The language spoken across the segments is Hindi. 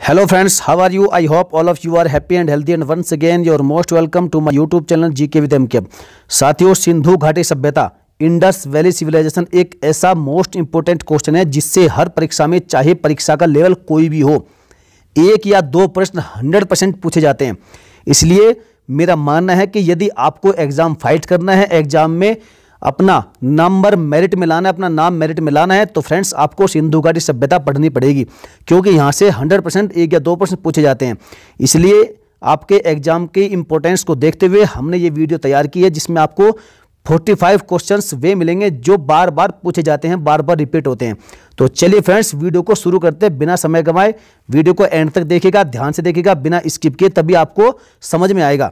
Hello friends, how are you? I hope all of you are happy and healthy and once again you are most welcome to my YouTube channel GK with MK। साथियों, सिंधु घाटी सभ्यता इंडस वैली सिविलाइजेशन एक ऐसा मोस्ट इंपोर्टेंट क्वेश्चन है जिससे हर परीक्षा में, चाहे परीक्षा का लेवल कोई भी हो, एक या दो प्रश्न 100% पूछे जाते हैं। इसलिए मेरा मानना है कि यदि आपको एग्जाम फाइट करना है, एग्जाम में अपना नंबर मेरिट में लाना है, अपना नाम मेरिट में लाना है, तो फ्रेंड्स आपको सिंधु घाटी सभ्यता पढ़नी पड़ेगी, क्योंकि यहाँ से 100% एक या दो प्रश्न पूछे जाते हैं। इसलिए आपके एग्जाम के इंपॉर्टेंस को देखते हुए हमने ये वीडियो तैयार की है, जिसमें आपको 45 क्वेश्चंस वे मिलेंगे जो बार बार पूछे जाते हैं, बार बार रिपीट होते हैं। तो चलिए फ्रेंड्स, वीडियो को शुरू करते हैं बिना समय गंवाए। वीडियो को एंड तक देखिएगा, ध्यान से देखिएगा, बिना स्किप किए, तभी आपको समझ में आएगा।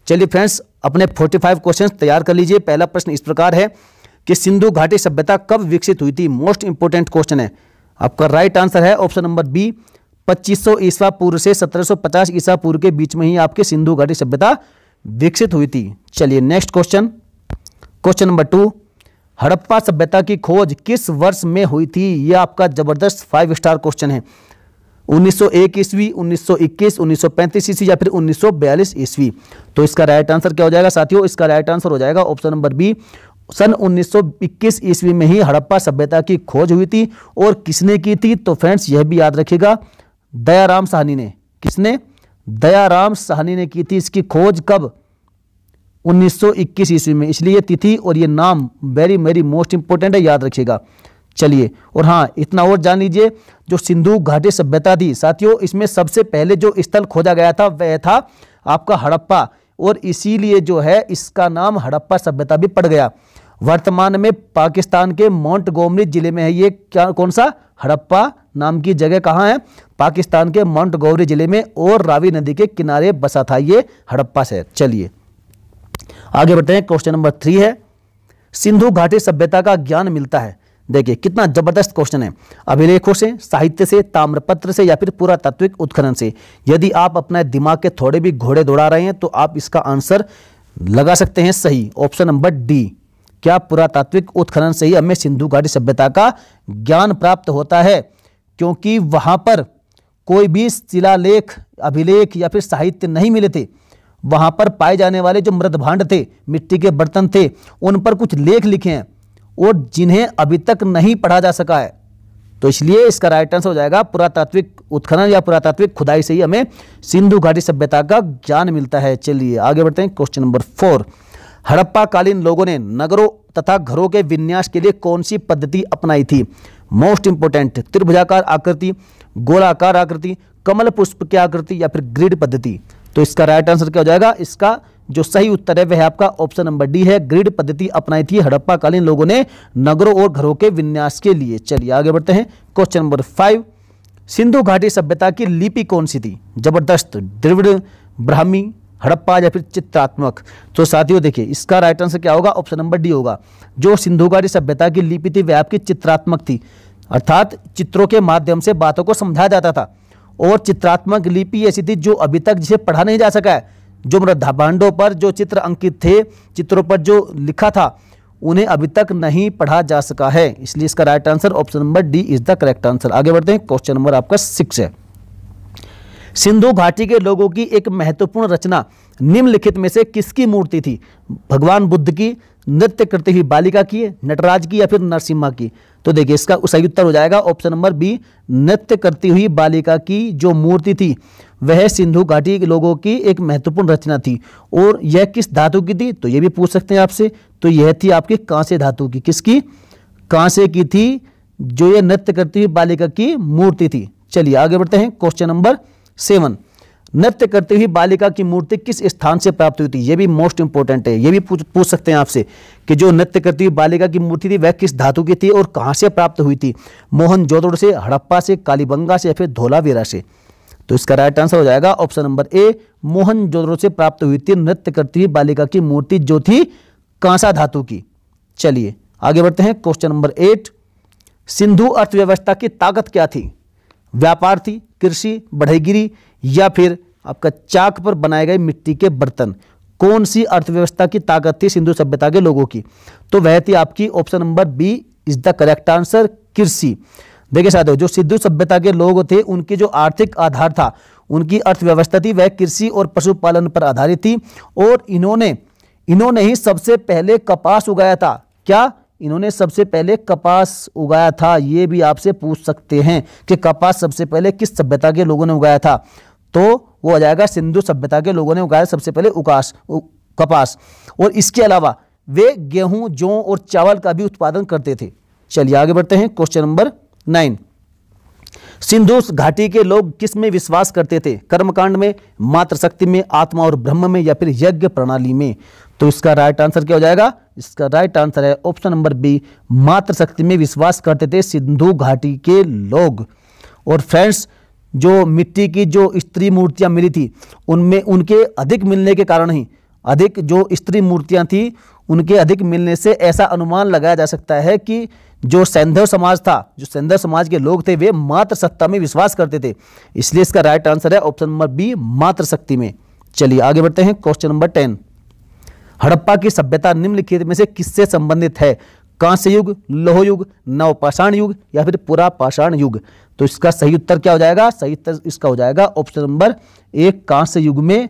चलिए फ्रेंड्स, अपने 45 क्वेश्चन तैयार कर लीजिए। पहला प्रश्न इस प्रकार है कि सिंधु घाटी सभ्यता कब विकसित हुई थी? मोस्ट इंपोर्टेंट क्वेश्चन है। आपका राइट आंसर है ऑप्शन नंबर बी, 2500 ईसा पूर्व से 1750 ईसा पूर्व के बीच में ही आपकी सिंधु घाटी सभ्यता विकसित हुई थी। चलिए next question, question number 2, Harappa सभ्यता की खोज किस वर्ष में हुई थी? यह आपका जबरदस्त 5 स्टार क्वेश्चन है। 1901 ईस्वी, 1921, 1935 ईस्वी या फिर 1942 ईस्वी? तो इसका राइट आंसर क्या हो जाएगा साथियों? इसका राइट आंसर हो जाएगा ऑप्शन नंबर बी, सन 1921 ईस्वी में ही हड़प्पा सभ्यता की खोज हुई थी। और किसने की थी? तो फ्रेंड्स यह भी याद रखिएगा, दयाराम साहनी ने। किसने? दयाराम साहनी ने की थी इसकी खोज। कब? 1921 ईस्वी में। इसलिए तिथि और ये नाम वेरी वेरी मोस्ट इंपोर्टेंट है, याद रखिएगा। चलिए, और हाँ, इतना और जान लीजिए, जो सिंधु घाटी सभ्यता थी साथियों, इसमें सबसे पहले जो स्थल खोजा गया था वह था आपका हड़प्पा, और इसीलिए जो है इसका नाम हड़प्पा सभ्यता भी पड़ गया। वर्तमान में पाकिस्तान के मोंटगोमरी जिले में है ये। क्या, कौन सा? हड़प्पा नाम की जगह कहाँ है? पाकिस्तान के मोंटगोमरी जिले में, और रावी नदी के किनारे बसा था ये हड़प्पा शहर। चलिए आगे बढ़ते हैं। क्वेश्चन नंबर 3 है, सिंधु घाटी सभ्यता का ज्ञान मिलता है। देखिए कितना जबरदस्त क्वेश्चन है। अभिलेखों से, साहित्य से, ताम्रपत्र से या फिर पुरातात्विक उत्खनन से? यदि आप अपना दिमाग के थोड़े भी घोड़े दौड़ा रहे हैं तो आप इसका आंसर लगा सकते हैं सही, ऑप्शन नंबर डी। क्या पुरातात्विक उत्खनन से ही हमें सिंधु घाटी सभ्यता का ज्ञान प्राप्त होता है? क्योंकि वहां पर कोई भी शिलालेख, अभिलेख या फिर साहित्य नहीं मिले थे। वहां पर पाए जाने वाले जो मृदभांड थे, मिट्टी के बर्तन थे, उन पर कुछ लेख लिखे हैं और जिन्हें अभी तक नहीं पढ़ा जा सका है। तो इसलिए इसका राइट आंसर हो जाएगा पुरातात्विक उत्खनन या पुरातात्विक खुदाई से ही हमें सिंधु घाटी सभ्यता का ज्ञान मिलता है। चलिए आगे बढ़ते हैं। क्वेश्चन नंबर 4, हड़प्पा कालीन लोगों ने नगरों तथा घरों के विन्यास के लिए कौन सी पद्धति अपनाई थी? मोस्ट इंपोर्टेंट, त्रिभुजाकार आकृति, गोलाकार आकृति, कमल पुष्प की आकृति या फिर ग्रिड पद्धति? तो इसका राइट आंसर क्या हो जाएगा? इसका जो सही उत्तर है वह आपका ऑप्शन नंबर डी है, ग्रिड पद्धति अपनाई थी हड़प्पा कालीन लोगों ने नगरों और घरों के विन्यास के लिए। चलिए आगे बढ़ते हैं। क्वेश्चन नंबर 5, सिंधु घाटी सभ्यता की लिपि कौन सी थी? जबरदस्त, द्रविड़, ब्राह्मी, हड़प्पा या फिर चित्रात्मक? तो साथियों देखिए, इसका राइट आंसर क्या होगा? ऑप्शन नंबर डी होगा। जो सिंधु घाटी सभ्यता की लिपि थी वह आपकी चित्रात्मक थी, अर्थात चित्रों के माध्यम से बातों को समझाया जाता था। और चित्रात्मक लिपि ऐसी थी जो अभी तक जिसे पढ़ा नहीं जा सका है। जो मृदभांडों पर जो चित्र अंकित थे, चित्रों पर जो लिखा था, उन्हें अभी तक नहीं पढ़ा जा सका है। इसलिए इसका right answer option number D is the correct answer. आगे बढ़ते हैं। क्वेश्चन नंबर आपका 6 है, सिंधु घाटी के लोगों की एक महत्वपूर्ण रचना निम्नलिखित में से किसकी मूर्ति थी? भगवान बुद्ध की, नृत्य करती हुई बालिका की, नटराज की या फिर नरसिम्हा की? तो देखिए इसका सही उत्तर हो जाएगा ऑप्शन नंबर बी, नृत्य करती हुई बालिका की जो मूर्ति थी वह सिंधु घाटी के लोगों की एक महत्वपूर्ण रचना थी। और यह किस धातु की थी? तो यह भी पूछ सकते हैं आपसे। तो यह थी आपकी कांसे धातु की। किसकी? कांसे की थी, जो यह नृत्य करती हुई बालिका की मूर्ति थी। चलिए आगे बढ़ते हैं। क्वेश्चन नंबर 7, नृत्य करती हुई बालिका की मूर्ति किस स्थान से प्राप्त हुई थी? यह भी मोस्ट इंपोर्टेंट है, यह भी पूछ सकते हैं आपसे कि जो नृत्य करती हुई बालिका की मूर्ति थी वह किस धातु की थी और कहां से प्राप्त हुई थी? मोहनजोदड़ो से, हड़प्पा से, कालीबंगा से या फिर धोलावीरा से? तो इसका राइट आंसर हो जाएगा ऑप्शन नंबर ए, मोहनजोदड़ो से प्राप्त हुई थी नृत्य करती हुई बालिका की मूर्ति, जो थी कांसा धातु की। चलिए आगे बढ़ते हैं। क्वेश्चन नंबर 8, सिंधु अर्थव्यवस्था की ताकत क्या थी? व्यापार थी, कृषि, बढ़ईगिरी या फिर आपका चाक पर बनाए गए मिट्टी के बर्तन? कौन सी अर्थव्यवस्था की ताकत थी सिंधु सभ्यता के लोगों की? तो वह थी आपकी option number B is the correct answer, कृषि। देखिए साथियों, जो सिंधु सभ्यता के लोग थे उनकी जो आर्थिक आधार था, उनकी अर्थव्यवस्था थी, वह कृषि और पशुपालन पर आधारित थी। और इन्होंने ही सबसे पहले कपास उगाया था। क्या? इन्होंने सबसे पहले कपास उगाया था। ये भी आपसे पूछ सकते हैं कि कपास सबसे पहले किस सभ्यता के लोगों ने उगाया था, तो वो आ जाएगा सिंधु सभ्यता के लोगों ने उगाया सबसे पहले कपास। और इसके अलावा वे गेहूं, जौ और चावल का भी उत्पादन करते थे। चलिए आगे बढ़ते हैं। क्वेश्चन नंबर 9, सिंधु घाटी के लोग किस में विश्वास करते थे? कर्मकांड में, मातृशक्ति में, आत्मा और ब्रह्म में, या फिर यज्ञ प्रणाली में? तो इसका राइट आंसर क्या हो जाएगा? इसका राइट आंसर है ऑप्शन नंबर बी, मातृशक्ति में विश्वास करते थे सिंधु घाटी के लोग। और फ्रेंड्स, जो मिट्टी की जो स्त्री मूर्तियां मिली थी, उनमें उनके अधिक मिलने के कारण ही, अधिक जो स्त्री मूर्तियां थी उनके अधिक मिलने से ऐसा अनुमान लगाया जा सकता है कि जो सैंधव समाज था, जो सैंधव समाज के लोग थे, वे मातृसत्ता में विश्वास करते थे। इसलिए इसका राइट आंसर है ऑप्शन नंबर बी, मातृशक्ति में। चलिए आगे बढ़ते हैं। क्वेश्चन नंबर 10, हड़प्पा की सभ्यता निम्नलिखित में से किससे संबंधित है? कांस्य युग, लौह युग, नवपाषाण युग, या फिर पुरापाषाण युग? तो इसका सही उत्तर क्या हो जाएगा? सही उत्तर इसका हो जाएगा ऑप्शन नंबर एक, कांस्य युग में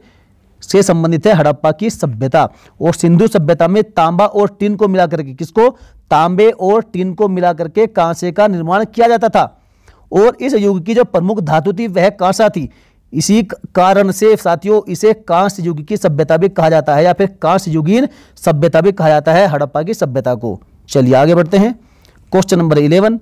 से संबंधित है हड़प्पा की सभ्यता। और सिंधु सभ्यता में तांबा और टिन को मिलाकर के, किसको? तांबे और टिन को मिलाकर के कांसे का निर्माण किया जाता था। और इस युग की जो प्रमुख धातु थी वह कांसा थी। इसी कारण से साथियों इसे कांस्य युग की सभ्यता भी कहा जाता है, या फिर कांस्य युगीन सभ्यता भी कहा जाता है हड़प्पा की सभ्यता को। चलिए आगे बढ़ते हैं। क्वेश्चन नंबर 11,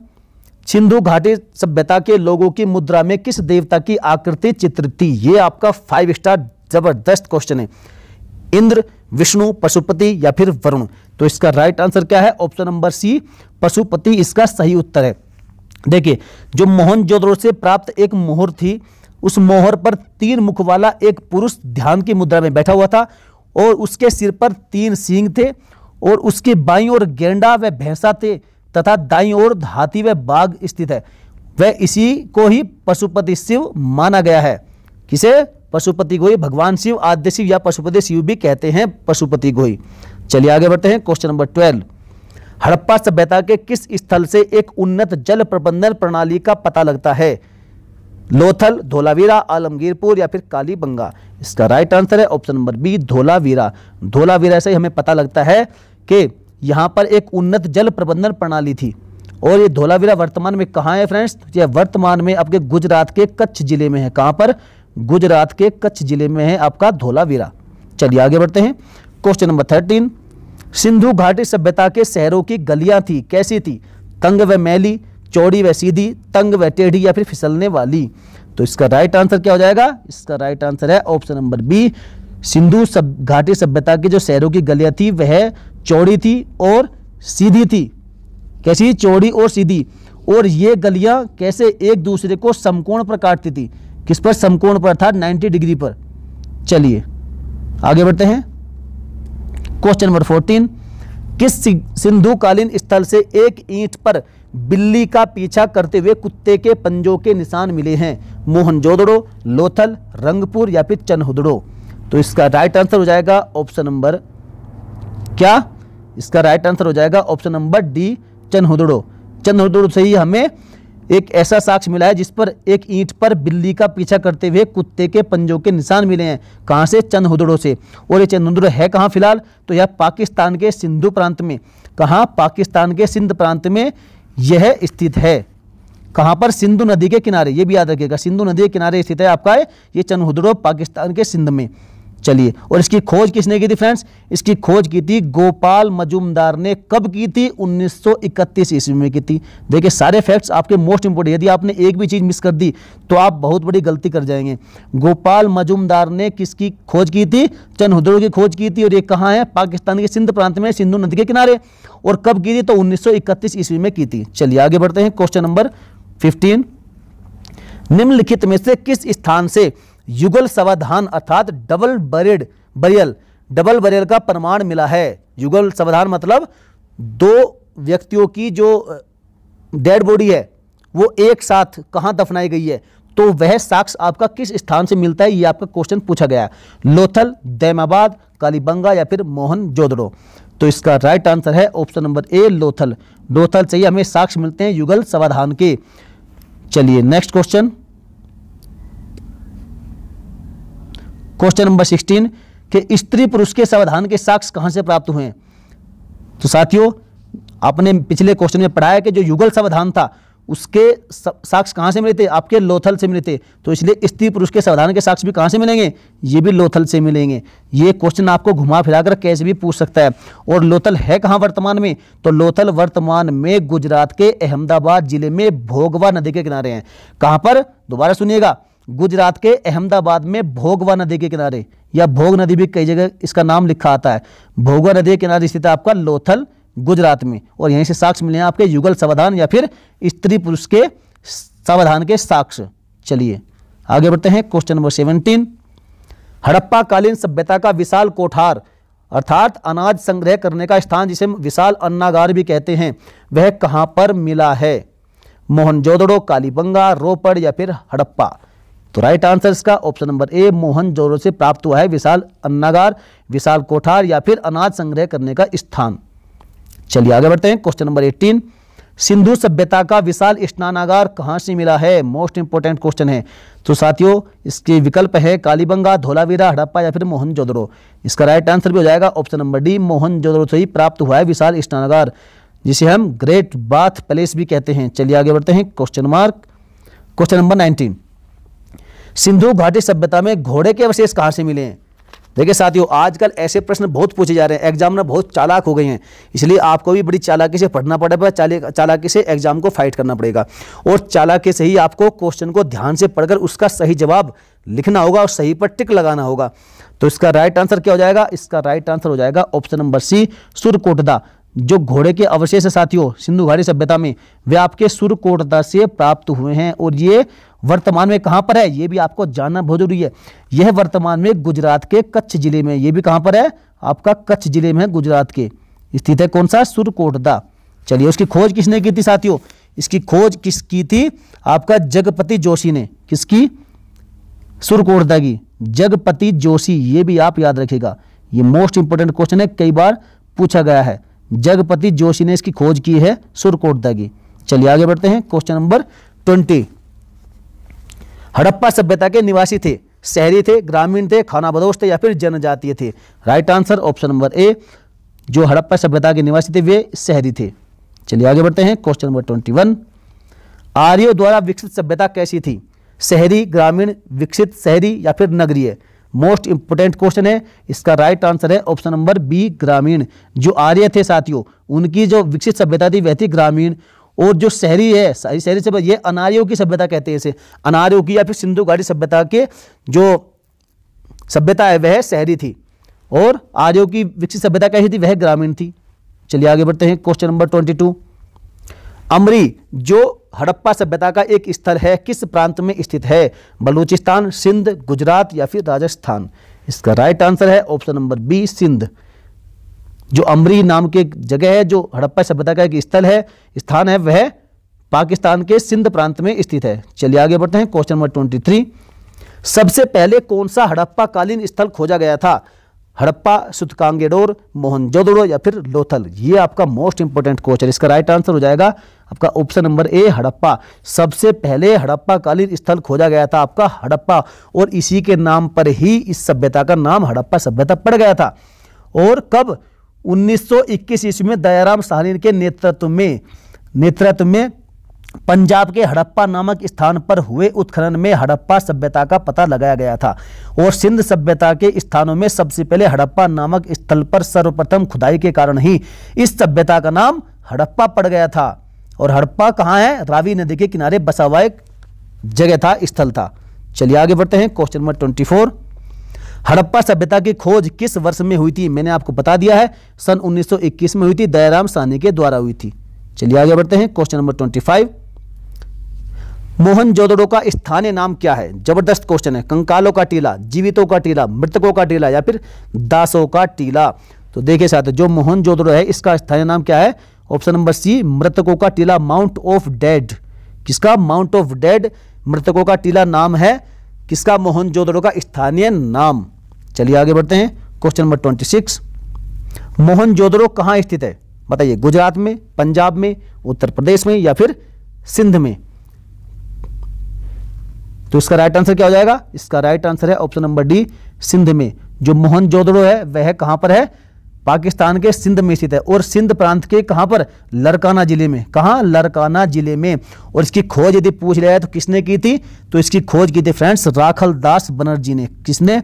सिंधु घाटी सभ्यता के लोगों की मुद्रा में किस देवता की आकृति चित्रित थी? ये आपका 5 स्टार जबरदस्त क्वेश्चन है। इंद्र, विष्णु, पशुपति, या फिर वरुण? तो इसका राइट आंसर क्या है? ऑप्शन नंबर सी, पशुपति इसका सही उत्तर है। देखिए, जो मोहनजोदड़ो से प्राप्त एक मोहर थी, उस मोहर पर 3 मुख वाला एक पुरुष ध्यान की मुद्रा में बैठा हुआ था, और उसके सिर पर 3 सींग थे, और उसकी बाईं ओर गेंडा व भैंसा थे, तथा दाईं ओर हाथी व बाघ स्थित है। वह इसी को ही पशुपति शिव माना गया है। किसे? पशुपति को ही भगवान शिव, आद्य शिव या पशुपति शिव भी कहते हैं पशुपति को ही। चलिए आगे बढ़ते हैं। क्वेश्चन नंबर 12, हड़प्पा सभ्यता के किस स्थल से एक उन्नत जल प्रबंधन प्रणाली का पता लगता है? लोथल, धोलावीरा, आलमगीरपुर, या फिर कालीबंगा? इसका राइट आंसर है option number B, Dholavira. Dholavira से हमें पता लगता है कि यहां पर एक उन्नत जल प्रबंधन प्रणाली थी। और ये धोलावीरा वर्तमान में कहां है फ्रेंड्स? यह वर्तमान में आपके गुजरात के कच्छ जिले में है। कहां पर? गुजरात के कच्छ जिले में है आपका धोलावीरा। चलिए आगे बढ़ते हैं। क्वेश्चन नंबर 13, सिंधु घाटी सभ्यता के शहरों की गलियां थी, कैसी थी? तंग व मैली, चौड़ी व सीधी, तंग व टेढ़ी, या फिर फिसलने वाली? तो इसका राइट आंसर क्या हो जाएगा? इसका राइट आंसर है ऑप्शन नंबर बी, सिंधु घाटी सभ्यता की जो शहरों की गलियां थी वह चौड़ी थी और सीधी थी। कैसी? चौड़ी और सीधी। और ये गलियां कैसे एक दूसरे को समकोण पर काटती थी? किस पर? समकोण पर, था 90 डिग्री पर। चलिए आगे बढ़ते हैं। क्वेश्चन नंबर 14, किस सिंधुकालीन स्थल से एक ईंट पर बिल्ली का पीछा करते हुए कुत्ते के पंजों के निशान मिले हैं? मोहनजोदड़ो, लोथल, रंगपुर, या फिर चनहुदड़ो? तो इसका राइट आंसर हो जाएगा ऑप्शन नंबर क्या? इसका राइट आंसर हो जाएगा option number D, Chanhudaro. Chanhudaro से ही हमें एक ऐसा साक्ष्य मिला है जिस पर एक ईंट पर बिल्ली का पीछा करते हुए कुत्ते के पंजों के निशान मिले हैं। कहां से? चनहुदड़ो से। और ये चनहुदड़ो है कहां फिलहाल? तो यह पाकिस्तान के सिंधु प्रांत में। कहां? पाकिस्तान के सिंध प्रांत में यह स्थित है। कहां पर? सिंधु नदी के किनारे। ये भी याद रखिएगा, सिंधु नदी के किनारे स्थित है आपका ये चनहुदड़ो, पाकिस्तान के सिंध में। चलिए, और इसकी खोज किसने की थी फ्रेंड्स? इसकी खोज की थी गोपाल मजूमदार ने। कब की थी? 1931 ईस्वी में की थी। देखिए, सारे फैक्ट्स आपके मोस्ट इंपोर्टेंट। यदि आपने एक भी चीज मिस कर दी तो आप बहुत बड़ी गलती कर जाएंगे। गोपाल मजूमदार ने किसकी खोज की थी? चनहुदड़ो की खोज की थी। और ये कहाँ है? पाकिस्तान के सिंध प्रांत में, सिंधु नदी के किनारे। और कब की थी? तो 1931 ईस्वी में की थी। चलिए आगे बढ़ते हैं। क्वेश्चन नंबर 15, निम्नलिखित में से किस स्थान से युगल समाधान अर्थात डबल बरियल का प्रमाण मिला है? युगल समाधान मतलब 2 व्यक्तियों की जो डेड बॉडी है वो एक साथ कहां दफनाई गई है, तो वह साक्ष्य आपका किस स्थान से मिलता है? ये आपका क्वेश्चन पूछा गया है। लोथल, दैमाबाद, कालीबंगा, या फिर मोहनजोदड़ो? तो इसका राइट आंसर है option number A, Lothal. Lothal से ही हमें साक्ष्य मिलते हैं युगल समाधान के। चलिए नेक्स्ट क्वेश्चन, क्वेश्चन नंबर 16 कि स्त्री पुरुष के समाधान के साक्ष्य कहां से प्राप्त हुए हैं। तो साथियों, आपने पिछले क्वेश्चन में पढ़ा है कि जो युगल समाधान था उसके साक्ष्य कहां से मिले थे, आपके लोथल से मिले थे। तो इसलिए स्त्री पुरुष के समाधान के साक्ष्य भी कहां से मिलेंगे, ये भी लोथल से मिलेंगे। ये क्वेश्चन आपको घुमा फिराकर कैसे भी पूछ सकता है। और लोथल है कहां वर्तमान में, तो लोथल वर्तमान में गुजरात के अहमदाबाद जिले में भोगवा नदी के किनारे हैं। कहां पर, दोबारा सुनिएगा, गुजरात के अहमदाबाद में भोगवा नदी के किनारे, या भोग नदी भी कई जगह इसका नाम लिखा आता है। भोगवा नदी के किनारे स्थित है आपका लोथल, गुजरात में। और यहीं से साक्ष्य मिले हैं आपके युगल समाधान या फिर स्त्री पुरुष के समाधान के साक्ष्य। चलिए आगे बढ़ते हैं, क्वेश्चन नंबर 17, हड़प्पा कालीन सभ्यता का विशाल कोठार अर्थात अनाज संग्रह करने का स्थान, जिसे विशाल अन्नागार भी कहते हैं, वह कहां पर मिला है। मोहनजोदड़ो, कालीबंगा, रोपड़ या फिर हड़प्पा। तो राइट आंसर इसका ऑप्शन नंबर ए, मोहनजोदड़ो से प्राप्त हुआ है विशाल अन्नागार, विशाल कोठार या फिर अनाज संग्रह करने का स्थान। चलिए आगे बढ़ते हैं, क्वेश्चन नंबर 18, सिंधु सभ्यता का विशाल स्नानागार कहां से मिला है। मोस्ट इंपोर्टेंट क्वेश्चन है। तो साथियों, इसके विकल्प है कालीबंगा, धोलावीरा, हड़प्पा या फिर मोहनजोदड़ो। इसका राइट आंसर भी हो जाएगा ऑप्शन नंबर डी, मोहनजोदड़ो से ही प्राप्त हुआ है विशाल स्नानागार, जिसे हम ग्रेट बाथ पैलेस भी कहते हैं। चलिए आगे बढ़ते हैं, क्वेश्चन नंबर 19, सिंधु घाटी सभ्यता में घोड़े के अवशेष कहां से मिले हैं। देखिए साथियों, आजकल ऐसे प्रश्न बहुत पूछे जा रहे हैं, एग्जामिनर बहुत चालाक हो गए हैं, इसलिए आपको भी बड़ी चालाकी से पढ़ना पड़ेगा, चालाकी से एग्जाम को फाइट करना पड़ेगा। और चालाकी से ही आपको क्वेश्चन को ध्यान से पढ़कर उसका सही जवाब लिखना होगा और सही पर टिक लगाना होगा। तो इसका राइट आंसर क्या हो जाएगा, इसका राइट आंसर हो जाएगा ऑप्शन नंबर सी, सुरकोटदा। जो घोड़े के अवशेष है साथियों सिंधु घाटी सभ्यता में, वे आपके सुरकोटदा से प्राप्त हुए हैं। और ये वर्तमान में कहां पर है, ये भी आपको जानना बहुत जरूरी है। यह वर्तमान में गुजरात के कच्छ जिले में, ये भी कहां पर है, आपका कच्छ जिले में है, गुजरात के स्थित है। कौन सा, सुरकोटदा। चलिए, उसकी खोज किसने की थी साथियों, इसकी खोज किसकी थी, आपका जगपति जोशी ने। किसकी, सुरकोटदा की, जगपति जोशी। ये भी आप याद रखिएगा, ये मोस्ट इंपोर्टेंट क्वेश्चन है, कई बार पूछा गया है। जगपति जोशी ने इसकी खोज की है सुरकोटदा की। चलिए आगे बढ़ते हैं, क्वेश्चन नंबर 20, हड़प्पा सभ्यता के निवासी थे, शहरी थे, ग्रामीण थे, खानाबदोश थे या फिर जनजातीय थे। Right answer option number A, जो हड़प्पा सभ्यता के निवासी थे वे शहरी थे। चलिए आगे बढ़ते हैं, क्वेश्चन नंबर 21, आर्यों द्वारा विकसित सभ्यता कैसी थी, शहरी, ग्रामीण, विकसित, शहरी या फिर नगरीय। मोस्ट इंपोर्टेंट क्वेश्चन है, इसका राइट आंसर है ऑप्शन नंबर बी, ग्रामीण। जो आर्य थे साथियों, उनकी जो विकसित सभ्यता थी वह थी ग्रामीण। और जो शहरी है, शहरी सभ्यता, ये अनार्यों की सभ्यता कहते हैं इसे, अनार्यों की या फिर सिंधु घाटी सभ्यता के जो सभ्यता है वह शहरी थी, और आर्यों की विकसित सभ्यता कैसी थी, वह ग्रामीण थी। चलिए आगे बढ़ते हैं, क्वेश्चन नंबर 22, अमरी जो हड़प्पा सभ्यता का एक स्थल है किस प्रांत में स्थित है, बलूचिस्तान, सिंध, गुजरात या फिर राजस्थान। इसका राइट आंसर है ऑप्शन नंबर बी, सिंध। जो अमरी नाम की जगह है, जो हड़प्पा सभ्यता का एक स्थल है, स्थान है, वह पाकिस्तान के सिंध प्रांत में स्थित है। चलिए आगे बढ़ते हैं, क्वेश्चन नंबर 23, सबसे पहले कौन सा हड़प्पा कालीन स्थल खोजा गया था, हड़प्पा, सुतकांगेडोर, मोहनजोदड़ो या फिर लोथल। ये आपका मोस्ट इंपोर्टेंट क्वेश्चन, इसका राइट आंसर हो जाएगा आपका ऑप्शन नंबर ए, हड़प्पा। सबसे पहले हड़प्पा कालीन स्थल खोजा गया था आपका हड़प्पा, और इसी के नाम पर ही इस सभ्यता का नाम हड़प्पा सभ्यता पड़ गया था। और कब, 1921 ईस्वी में दयाराम साहनी के नेतृत्व में पंजाब के हड़प्पा नामक स्थान पर हुए उत्खनन में हड़प्पा सभ्यता का पता लगाया गया था। और सिंध सभ्यता के स्थानों में सबसे पहले हड़प्पा नामक स्थल पर सर्वप्रथम खुदाई के कारण ही इस सभ्यता का नाम हड़प्पा पड़ गया था। और हड़प्पा कहाँ है, रावी नदी के किनारे बसा हुआ एक जगह था, स्थल था। चलिए आगे बढ़ते हैं, क्वेश्चन नंबर 24, हड़प्पा सभ्यता की खोज किस वर्ष में हुई थी। मैंने आपको बता दिया है, सन 1921 में हुई थी, दयाराम साहनी के द्वारा हुई थी। चलिए आगे बढ़ते हैं, क्वेश्चन नंबर 25, मोहनजोदड़ो का स्थानीय नाम क्या है। जबरदस्त क्वेश्चन है, कंकालों का टीला, जीवितों का टीला, मृतकों का टीला या फिर दासों का टीला। तो देखिए साथियों, जो मोहनजोदड़ो है इसका स्थानीय नाम क्या है, ऑप्शन नंबर सी, मृतकों का टीला, माउंट ऑफ डेड। किसका, माउंट ऑफ डेड, मृतकों का टीला नाम है किसका, मोहनजोदड़ो का स्थानीय नाम। चलिए आगे बढ़ते हैं, क्वेश्चन नंबर 26, मोहनजोदड़ो कहाँ स्थित है, बताइए, गुजरात में, पंजाब में, उत्तर प्रदेश में या फिर सिंध में। तो इसका राइट आंसर क्या हो जाएगा? इसका राइट आंसर है ऑप्शन नंबर डी, सिंध में। जो मोहनजोदड़ो है वह कहां पर है? पाकिस्तान के सिंध में स्थित है। और सिंध प्रांत के कहां पर? लरकाना जिले में। कहां? लरकाना जिले में। और इसकी खोज यदि पूछ लिया है तो किसने की थी? तो इसकी खोज की थी फ्रेंड्स राखलदास बनर्जी ने। किसने?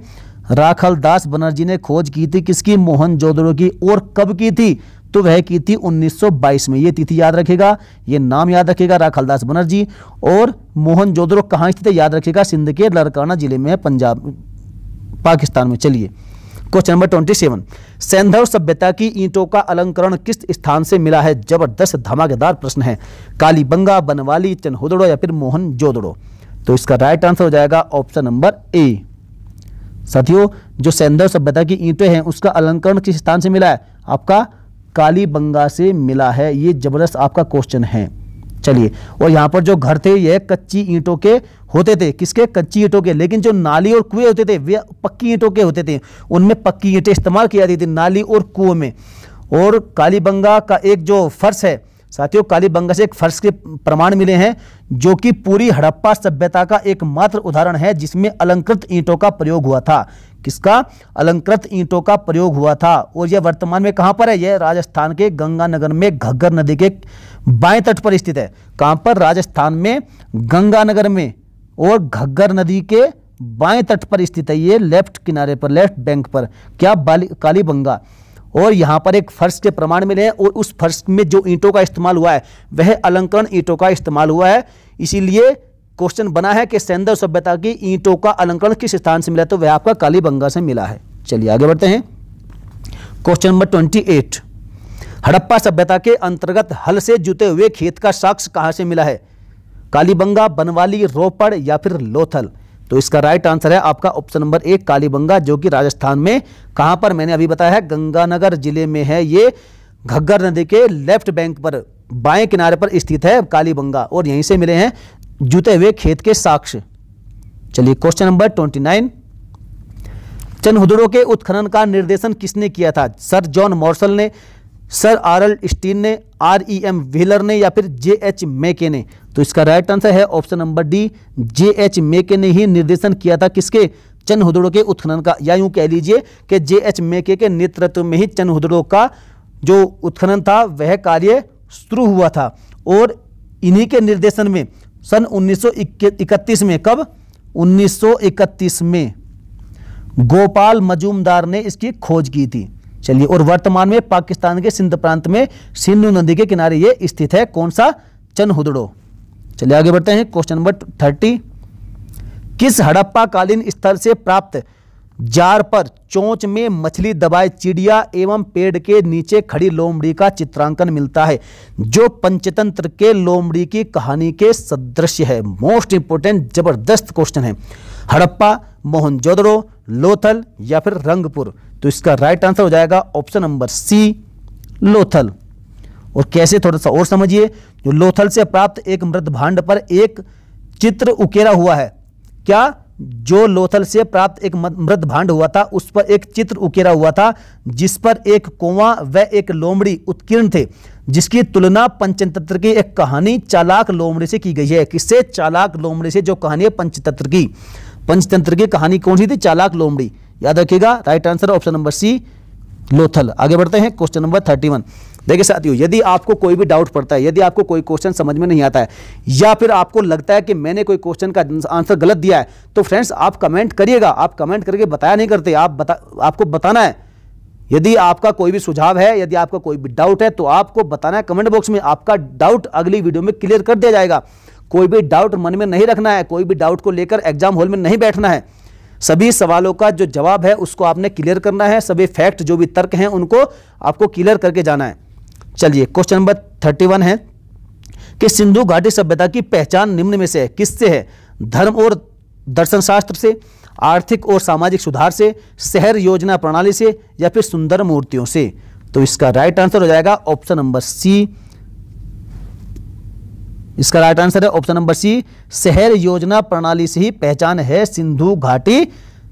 राखलदास बनर्जी ने खोज की थी किसकी? मोहनजोदड़ो की। और कब की थी? तो वह की थी 1922 में। ये तिथि याद रखेगा, ये नाम याद रखेगा, राखलदास बनर्जी। और मोहनजोदड़ो कहां स्थित है? याद रखेगा, सिंध के लरकाना जिले में है, पंजाब, पाकिस्तान में। चलिए क्वेश्चन नंबर 27, सैंधव सभ्यता की ईंटों का अलंकरण किस स्थान से मिला है? जबरदस्त धमाकेदार प्रश्न है। कालीबंगा, बनवाली, चनहुदड़ो या फिर मोहनजोदड़ो? तो इसका राइट आंसर हो जाएगा ऑप्शन नंबर ए। साथियों, जो सैंधव सभ्यता की ईंटें हैं उसका अलंकरण किस स्थान से मिला है? आपका कालीबंगा से मिला है। ये जबरदस्त आपका क्वेश्चन है। चलिए, और यहाँ पर जो घर थे यह कच्ची ईंटों के होते थे। किसके? कच्ची ईंटों के। लेकिन जो नाली और कुएं होते थे वे पक्की ईंटों के होते थे। उनमें पक्की ईंटें इस्तेमाल की जाती थी नाली और कुओं में। और कालीबंगा का एक जो फर्श है साथियों, कालीबंगा से एक फर्श के प्रमाण मिले हैं जो कि पूरी हड़प्पा सभ्यता का एकमात्र उदाहरण है जिसमें अलंकृत ईंटों का प्रयोग हुआ था। किसका? अलंकृत ईंटों का प्रयोग हुआ था। और यह वर्तमान में कहां पर है? यह राजस्थान के गंगानगर में घग्गर नदी के बाएं तट पर स्थित है। कहां पर? राजस्थान में गंगानगर में और घग्गर नदी के बाएं तट पर स्थित है। ये लेफ्ट किनारे पर, लेफ्ट बैंक पर। क्या? कालीबंगा। और यहां पर एक फर्श के प्रमाण मिले हैं और उस फर्श में जो ईंटों का इस्तेमाल हुआ है वह अलंकरण ईंटों का इस्तेमाल हुआ है। इसीलिए क्वेश्चन बना है कि सैंधव सभ्यता की ईंटों का अलंकरण किस स्थान से मिला? तो वह आपका कालीबंगा से मिला है। चलिए आगे बढ़ते हैं। क्वेश्चन नंबर 28, हड़प्पा सभ्यता के अंतर्गत हल से जुते हुए खेत का साक्ष्य कहां से मिला है? कालीबंगा, बनवाली, रोपड़ या फिर लोथल? तो इसका राइट आंसर है आपका ऑप्शन नंबर ए, कालीबंगा, जो कि राजस्थान में कहां पर? मैंने अभी बताया है, गंगानगर जिले में है। ये घग्गर नदी के लेफ्ट बैंक पर, बाएं किनारे पर स्थित है कालीबंगा। और यहीं से मिले हैं जुते हुए खेत के साक्ष्य। चलिए क्वेश्चन नंबर 29, चनहुदड़ो के उत्खनन का निर्देशन किसने किया था? सर जॉन मॉर्सल ने, सर आर्नल्ड स्टीन ने, REM व्हीलर ने या फिर JH मेके ने? तो इसका राइट आंसर है ऑप्शन नंबर डी, JH मेके ने ही निर्देशन किया था। किसके? चनहुदड़ो के उत्खनन का। या यूं कह लीजिए कि JH मेके के नेतृत्व में ही चनहुदड़ो का जो उत्खनन था वह कार्य शुरू हुआ था। और इन्हीं के निर्देशन में सन 1931 में, कब? 1931 में गोपाल मजूमदार ने इसकी खोज की थी। चलिए, और वर्तमान में पाकिस्तान के सिंध प्रांत में सिंधु नदी के किनारे ये स्थित है। कौन सा? चनहुदड़ो। चलिए आगे बढ़ते हैं। क्वेश्चन नंबर 30, किस हड़प्पा कालीन स्थल से प्राप्त जार पर चोंच में मछली दबाए चिड़िया एवं पेड़ के नीचे खड़ी लोमड़ी का चित्रांकन मिलता है जो पंचतंत्र के लोमड़ी की कहानी के सदृश है? मोस्ट इंपोर्टेंट जबरदस्त क्वेश्चन है। हड़प्पा, मोहनजोदड़ो, लोथल या फिर रंगपुर? तो इसका राइट आंसर हो जाएगा ऑप्शन नंबर सी, लोथल। और कैसे? थोड़ा सा और समझिए। जो लोथल से प्राप्त एक मृत भांड पर एक चित्र उकेरा हुआ है। क्या? जो लोथल से प्राप्त एक मृत भांड हुआ था उस पर एक चित्र उकेरा हुआ था जिस पर एक कौवा व एक लोमड़ी उत्कीर्ण थे, जिसकी तुलना पंचतंत्र की एक कहानी चालाक लोमड़ी से की गई है। किससे? चालाक लोमड़ी से। जो कहानी है पंचतंत्र की, पंचतंत्र की कहानी कौन सी थी? चालाक लोमड़ी। याद रखिएगा, right answer option number C, Lothal. आगे बढ़ते हैं। क्वेश्चन नंबर 31, देखिए साथियों, यदि आपको कोई भी डाउट पड़ता है, यदि आपको कोई क्वेश्चन समझ में नहीं आता है या फिर आपको लगता है कि मैंने कोई क्वेश्चन का आंसर गलत दिया है, तो फ्रेंड्स आप कमेंट करिएगा। आप कमेंट करके बताया नहीं करते, आपको बताना है। यदि आपका कोई भी सुझाव है, यदि आपका कोई भी डाउट है तो आपको बताना है कमेंट बॉक्स में। आपका डाउट अगली वीडियो में क्लियर कर दिया जाएगा। कोई भी डाउट मन में नहीं रखना है, कोई भी डाउट को लेकर एग्जाम हॉल में नहीं बैठना है। सभी सवालों का जो जवाब है उसको आपने क्लियर करना है। सभी फैक्ट, जो भी तर्क हैं, उनको आपको क्लियर करके जाना है। चलिए क्वेश्चन नंबर 31 है कि सिंधु घाटी सभ्यता की पहचान निम्न में से है? किससे है? धर्म और दर्शन शास्त्र से, आर्थिक और सामाजिक सुधार से, शहर योजना प्रणाली से या फिर सुंदर मूर्तियों से? तो इसका राइट आंसर हो जाएगा ऑप्शन नंबर सी। इसका राइट आंसर है ऑप्शन नंबर सी, शहर योजना प्रणाली से ही पहचान है सिंधु घाटी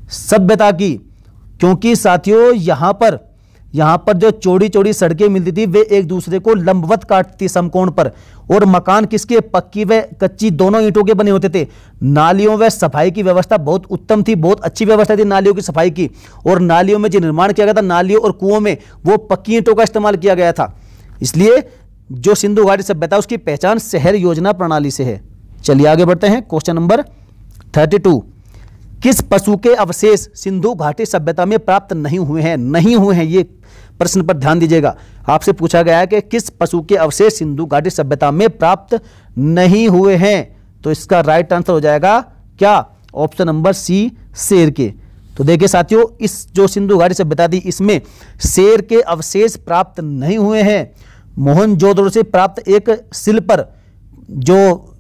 सभ्यता की। क्योंकि साथियों यहां पर यहाँ पर जो चौड़ी चौड़ी सड़कें मिलती थी वे एक दूसरे को लंबवत काटती थी समकोण पर, और मकान किसके, पक्की व कच्ची दोनों ईंटों के बने होते थे। नालियों व सफाई की व्यवस्था बहुत उत्तम थी, बहुत अच्छी व्यवस्था थी नालियों की सफाई की, और नालियों में जो निर्माण किया गया था नालियों और कुओं में वो पक्की ईंटों का इस्तेमाल किया गया था। इसलिए जो सिंधु घाटी सभ्यता उसकी पहचान शहर योजना प्रणाली से है। चलिए आगे बढ़ते हैं। क्वेश्चन नंबर 32, किस पशु के अवशेष सिंधु घाटी सभ्यता में प्राप्त नहीं हुए हैं? नहीं हुए हैं, ये प्रश्न पर ध्यान दीजिएगा। आपसे पूछा गया है कि किस पशु के अवशेष सिंधु घाटी सभ्यता में प्राप्त नहीं हुए हैं, तो इसका राइट आंसर हो जाएगा क्या? ऑप्शन नंबर सी, शेर के। तो देखिए साथियों, इस जो सिंधु घाटी सभ्यता थी इसमें शेर के अवशेष प्राप्त नहीं हुए हैं। मोहनजोदड़ो से प्राप्त एक शिल्प पर, जो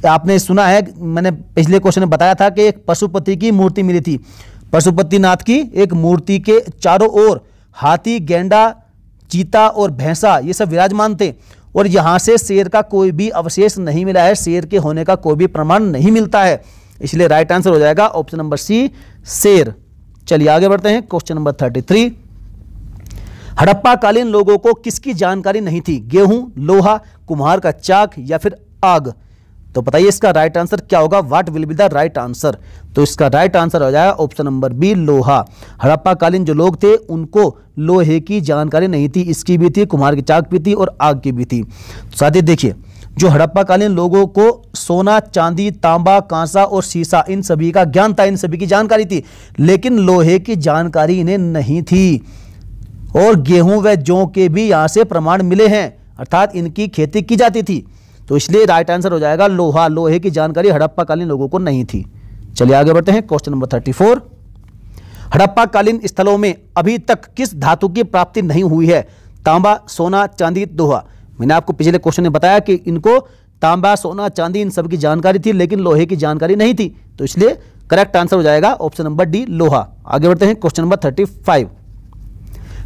आपने सुना है, मैंने पिछले क्वेश्चन में बताया था कि एक पशुपति की मूर्ति मिली थी। पशुपतिनाथ की एक मूर्ति के चारों ओर हाथी, गेंडा, चीता और भैंसा ये सब विराजमान थे, और यहां से शेर का कोई भी अवशेष नहीं मिला है, शेर के होने का कोई भी प्रमाण नहीं मिलता है। इसलिए राइट आंसर हो जाएगा ऑप्शन नंबर सी, शेर। चलिए आगे बढ़ते हैं। क्वेश्चन नंबर 33, हड़प्पा कालीन लोगों को किसकी जानकारी नहीं थी? गेहूं, लोहा, कुम्हार का चाक या फिर आग? तो बताइए इसका राइट आंसर क्या होगा? What will be the right answer? तो इसका राइट आंसर हो जाएगा ऑप्शन नंबर बी, लोहा। हड़प्पा कालीन जो लोग थे उनको लोहे की जानकारी नहीं थी, इसकी भी थी, कुम्हार की चाक भी थी और आग की भी थी। साथ ही देखिए, जो हड़प्पा कालीन लोगों को सोना, चांदी, तांबा, कांसा और शीशा इन सभी का ज्ञान था, इन सभी की जानकारी थी, लेकिन लोहे की जानकारी इन्हें नहीं थी। और गेहूं व जौ के भी यहां से प्रमाण मिले हैं, अर्थात इनकी खेती की जाती थी। तो इसलिए राइट आंसर हो जाएगा लोहा। लोहे की जानकारी हड़प्पा कालीन लोगों को नहीं थी। चलिए आगे बढ़ते हैं। क्वेश्चन नंबर 34, हड़प्पा कालीन स्थलों में अभी तक किस धातु की प्राप्ति नहीं हुई है? तांबा, सोना, चांदी, लोहा। मैंने आपको पिछले क्वेश्चन में बताया कि इनको तांबा, सोना, चांदी इन सब की जानकारी थी, लेकिन लोहे की जानकारी नहीं थी। तो इसलिए करेक्ट आंसर हो जाएगा ऑप्शन नंबर डी, लोहा। आगे बढ़ते हैं। क्वेश्चन नंबर 35,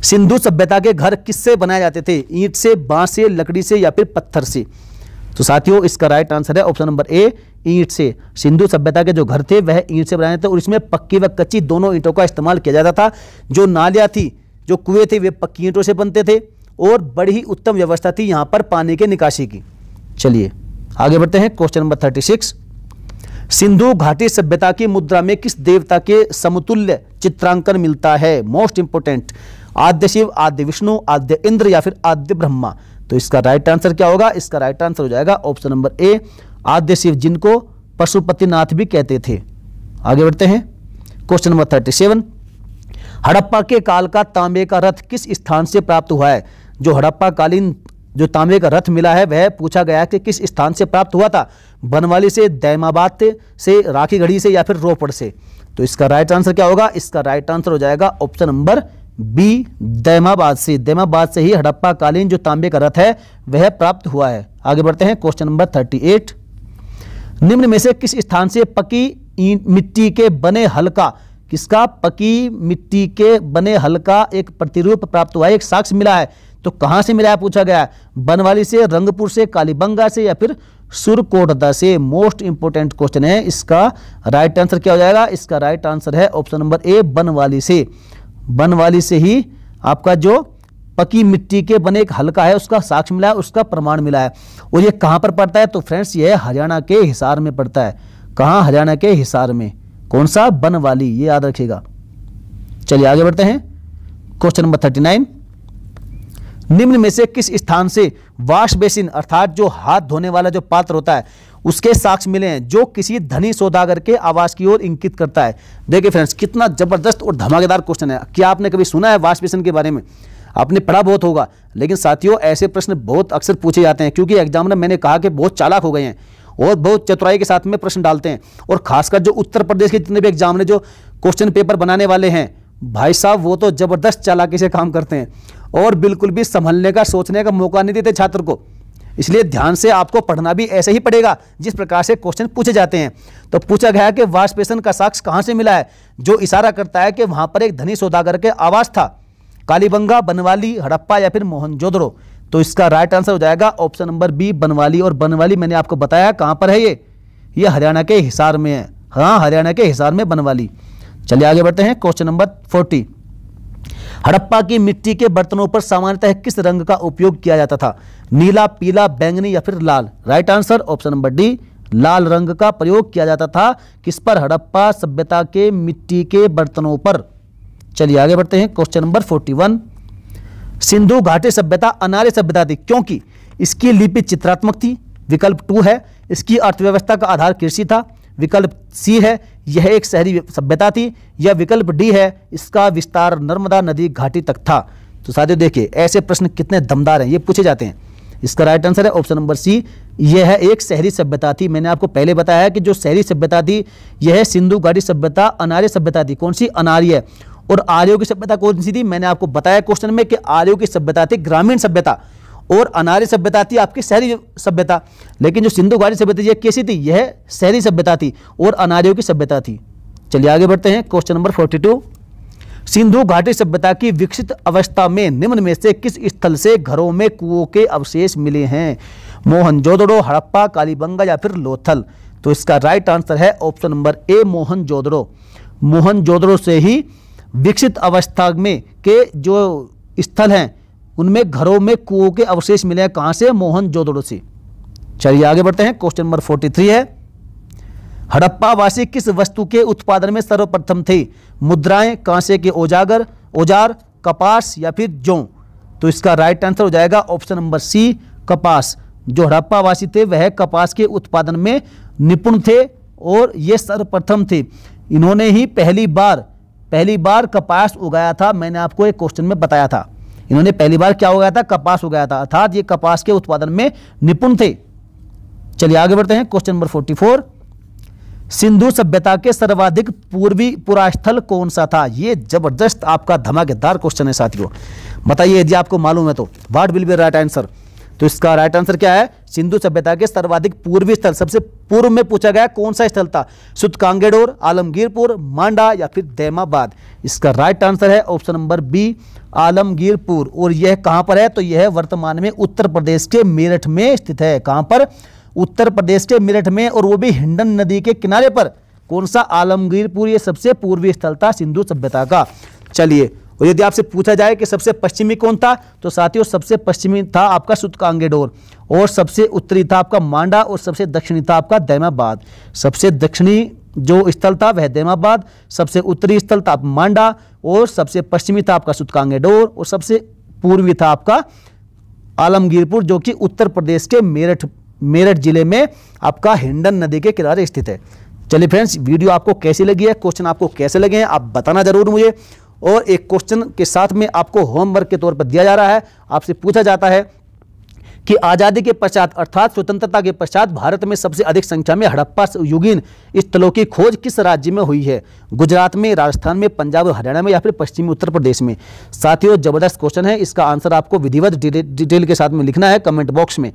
सिंधु सभ्यता के घर किससे बनाए जाते थे? ईंट से, बांस से, लकड़ी से या फिर पत्थर से? तो साथियों इसका राइट आंसर है ऑप्शन नंबर ए, ईंट से। सिंधु सभ्यता के जो घर थे वह ईंट से बनाए थे, और इसमें पक्की व कच्ची दोनों ईंटों का इस्तेमाल किया जाता था। जो नालियाँ थी, जो कुएं थे, वे पक्की ईंटों से बनते थे, और बड़ी ही उत्तम व्यवस्था थी यहाँ पर पानी के निकासी की। चलिए आगे बढ़ते हैं। क्वेश्चन नंबर 36, सिंधु घाटी सभ्यता की मुद्रा में किस देवता के समतुल्य चित्रांकन मिलता है? मोस्ट इंपोर्टेंट, आद्य शिव, आद्य विष्णु, आद्य इंद्र या फिर आद्य ब्रह्मा? तो इसका राइट आंसर क्या होगा? इसका राइट आंसर हो जाएगा ऑप्शन नंबर ए, आद्य शिव, जिनको पशुपतिनाथ भी कहते थे। आगे बढ़ते हैं। क्वेश्चन नंबर 37, हड़प्पा के काल का तांबे का रथ किस स्थान से प्राप्त हुआ है? जो हड़प्पा कालीन जो तांबे का रथ मिला है वह पूछा गया कि किस स्थान से प्राप्त हुआ था? बनवाली से, दैमाबाद से, राखीगढ़ी से या फिर रोपड़ से? तो इसका राइट आंसर क्या होगा? इसका राइट आंसर हो जाएगा ऑप्शन नंबर बी, दैमाबाद से। दैमाबाद से ही हड़प्पा कालीन जो तांबे का रथ है वह प्राप्त हुआ है। आगे बढ़ते हैं। क्वेश्चन नंबर 38, निम्न में से किस स्थान से पकी मिट्टी के बने हल्का, किसका पकी मिट्टी के बने हल्का एक प्रतिरूप प्राप्त हुआ है, एक साक्ष्य मिला है? तो कहां से मिला है पूछा गया है? बनवाली से, रंगपुर से, कालीबंगा से या फिर सुरकोटदा से? मोस्ट इंपोर्टेंट क्वेश्चन है। इसका राइट आंसर क्या हो जाएगा? इसका राइट आंसर है ऑप्शन नंबर ए, बनवाली से। बनवाली से ही आपका जो पकी मिट्टी के बने एक हल्का है उसका साक्ष्य मिला है, उसका प्रमाण मिला है। और ये कहां पर पड़ता है? तो फ्रेंड्स ये हरियाणा के हिसार में पड़ता है। कहां? हरियाणा के हिसार में। कौन सा? बनवाली, ये याद रखिएगा। चलिए आगे बढ़ते हैं। क्वेश्चन नंबर 39, निम्न में से किस स्थान से वाश बेसिन अर्थात जो हाथ धोने वाला जो पात्र होता है उसके साक्ष्य मिले हैं जो किसी धनी सौदागर के आवास की ओर इंगित करता है? देखिए फ्रेंड्स, कितना जबरदस्त और धमाकेदार क्वेश्चन है। क्या आपने कभी सुना है वाश बेसिन के बारे में? आपने पढ़ा बहुत होगा, लेकिन साथियों ऐसे प्रश्न बहुत अक्सर पूछे जाते हैं, क्योंकि एग्जामिनर, मैंने कहा कि बहुत चालाक हो गए हैं और बहुत चतुराई के साथ में प्रश्न डालते हैं। और खासकर जो उत्तर प्रदेश के जितने भी एग्जामिनर जो क्वेश्चन पेपर बनाने वाले हैं, भाई साहब वो तो जबरदस्त चालाकी से काम करते हैं और बिल्कुल भी संभलने का, सोचने का मौका नहीं देते छात्र को। इसलिए ध्यान से आपको पढ़ना भी ऐसे ही पड़ेगा जिस प्रकार से क्वेश्चन पूछे जाते हैं। तो पूछा गया है कि वाश बेसिन का साक्ष्य कहां से मिला है, जो इशारा करता है कि वहां पर एक धनी सौदागर के आवास था। कालीबंगा, बनवाली, हड़प्पा या फिर मोहनजोदड़ो? तो इसका राइट आंसर हो जाएगा ऑप्शन नंबर बी, बनवाली। और बनवाली मैंने आपको बताया कहां पर है, ये हरियाणा के हिसार में है। हाँ, हरियाणा के हिसार में बनवाली। चलिए आगे बढ़ते हैं। क्वेश्चन नंबर 40, हड़प्पा की मिट्टी के बर्तनों पर सामान्यतः किस रंग का उपयोग किया जाता था? नीला, पीला, बैंगनी या फिर लाल? Right answer option number D, लाल रंग का प्रयोग किया जाता था। किस पर? हड़प्पा सभ्यता के मिट्टी के बर्तनों पर। चलिए आगे बढ़ते हैं। क्वेश्चन नंबर 41, सिंधु घाटी सभ्यता अनार्य सभ्यता थी क्योंकि इसकी लिपि चित्रात्मक थी। विकल्प 2 है इसकी अर्थव्यवस्था का आधार कृषि था। विकल्प सी है यह एक शहरी सभ्यता थी। या विकल्प डी है इसका विस्तार नर्मदा नदी घाटी तक था। तो साथियों देखिए ऐसे प्रश्न कितने दमदार हैं, ये पूछे जाते हैं। इसका राइट आंसर है ऑप्शन नंबर सी, यह एक शहरी सभ्यता थी। मैंने आपको पहले बताया कि जो शहरी सभ्यता थी यह सिंधु घाटी सभ्यता अनार्य सभ्यता थी। कौन सी? अनार्य। और आर्यों की सभ्यता कौन सी थी? मैंने आपको बताया क्वेश्चन में कि आर्यों की सभ्यता थी ग्रामीण सभ्यता और अनार्य सभ्यता थी आपकी शहरी सभ्यता। लेकिन जो सिंधु घाटी सभ्यता यह कैसी थी? यह शहरी सभ्यता थी और अनार्यों की सभ्यता थी। चलिए आगे बढ़ते हैं। क्वेश्चन नंबर 42, सिंधु घाटी सभ्यता की विकसित अवस्था में निम्न में से किस स्थल से घरों में कुओं के अवशेष मिले हैं? मोहनजोदड़ो, हड़प्पा, कालीबंगा या फिर लोथल? तो इसका राइट आंसर है option number A, Mohenjodaro. Mohenjodaro से ही विकसित अवस्था में के जो स्थल हैं उनमें घरों में कुओं के अवशेष मिले हैं। कहां से? मोहनजोदड़ो से। चलिए आगे बढ़ते हैं। क्वेश्चन नंबर 43 है हड़प्पा वासी किस वस्तु के उत्पादन में सर्वप्रथम थे? मुद्राएं, कांसे के औजार, कपास या फिर जौ? तो इसका राइट आंसर हो जाएगा ऑप्शन नंबर सी, कपास। जो हड़प्पा वासी थे वह कपास के उत्पादन में निपुण थे और ये सर्वप्रथम थे। इन्होंने ही पहली बार कपास उगाया था। मैंने आपको एक क्वेश्चन में बताया था इन्होंने पहली बार क्या उगाया था? कपास उगाया था, अर्थात ये कपास के उत्पादन में निपुण थे। चलिए आगे बढ़ते हैं। क्वेश्चन नंबर 44, सिंधु सभ्यता के सर्वाधिक पूर्वी पुरास्थल कौन सा था? ये जबरदस्त आपका धमाकेदार क्वेश्चन है साथियों। बताइए यदि आपको मालूम है तो what will be right answer? तो इसका राइट आंसर क्या है? सिंधु सभ्यता के सर्वाधिक पूर्वी स्थल, सबसे पूर्व में पूछा गया कौन सा स्थल था? सुतकांगेडोर, आलमगीरपुर, मांडा या फिर दैमाबाद? इसका राइट आंसर है ऑप्शन नंबर बी, आलमगीरपुर। और यह कहां पर है? तो यह वर्तमान में उत्तर प्रदेश के मेरठ में स्थित है। कहां पर? उत्तर प्रदेश के मेरठ में, और वो भी हिंडन नदी के किनारे पर। कौन सा? आलमगीरपुर। ये सबसे पूर्वी स्थल था सिंधु सभ्यता का। चलिए, और यदि आपसे पूछा जाए कि सबसे पश्चिमी कौन था, तो साथियों सबसे पश्चिमी था आपका सुतकांगेडोर, और सबसे उत्तरी था आपका मांडा, और सबसे दक्षिणी था आपका दैमाबाद। सबसे दक्षिणी जो स्थल था वह दैमाबाद, सबसे उत्तरी स्थल था मांडा, और सबसे पश्चिमी था आपका सुतकांगेडोर, और सबसे पूर्वी था आपका आलमगीरपुर, जो कि उत्तर प्रदेश के मेरठ जिले में आपका हिंडन नदी के किनारे स्थित है। चलिए फ्रेंड्स, वीडियो आपको कैसी लगी है, क्वेश्चन आपको कैसे लगे हैं, आप बताना जरूर मुझे। और एक क्वेश्चन के साथ में आपको होमवर्क के तौर पर दिया जा रहा है। आपसे पूछा जाता है कि आज़ादी के पश्चात अर्थात स्वतंत्रता के पश्चात भारत में सबसे अधिक संख्या में हड़प्पा युगीन स्थलों की खोज किस राज्य में हुई है? गुजरात में, राजस्थान में, पंजाब और हरियाणा में या फिर पश्चिमी उत्तर प्रदेश में? साथियों जबरदस्त क्वेश्चन है, इसका आंसर आपको विधिवत डिटेल के साथ में लिखना है कमेंट बॉक्स में।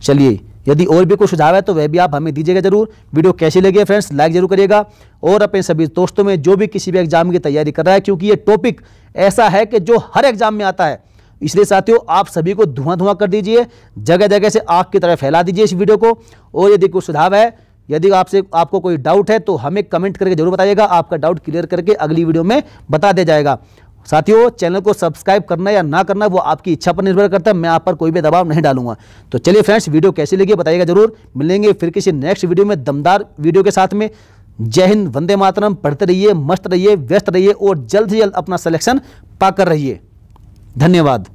चलिए, यदि और भी कोई सुझाव है तो वह भी आप हमें दीजिएगा जरूर। वीडियो कैसी लगी है फ्रेंड्स, लाइक जरूर करिएगा, और अपने सभी दोस्तों में जो भी किसी भी एग्जाम की तैयारी कर रहा है, क्योंकि ये टॉपिक ऐसा है कि जो हर एग्जाम में आता है, इसलिए साथियों आप सभी को धुआं कर दीजिए, जगह जगह से आग की तरह फैला दीजिए इस वीडियो को। और यदि कोई सुझाव है, यदि आपको कोई डाउट है तो हमें कमेंट करके जरूर बताइएगा, आपका डाउट क्लियर करके अगली वीडियो में बता दिया जाएगा। साथियों चैनल को सब्सक्राइब करना या ना करना वो आपकी इच्छा पर निर्भर करता है, मैं आप पर कोई भी दबाव नहीं डालूंगा। तो चलिए फ्रेंड्स, वीडियो कैसी लगी बताइएगा जरूर। मिलेंगे फिर किसी नेक्स्ट वीडियो में दमदार वीडियो के साथ में। जय हिंद, वंदे मातरम। पढ़ते रहिए, मस्त रहिए, व्यस्त रहिए, और जल्द से जल्द अपना सिलेक्शन पाकर रहिए। धन्यवाद।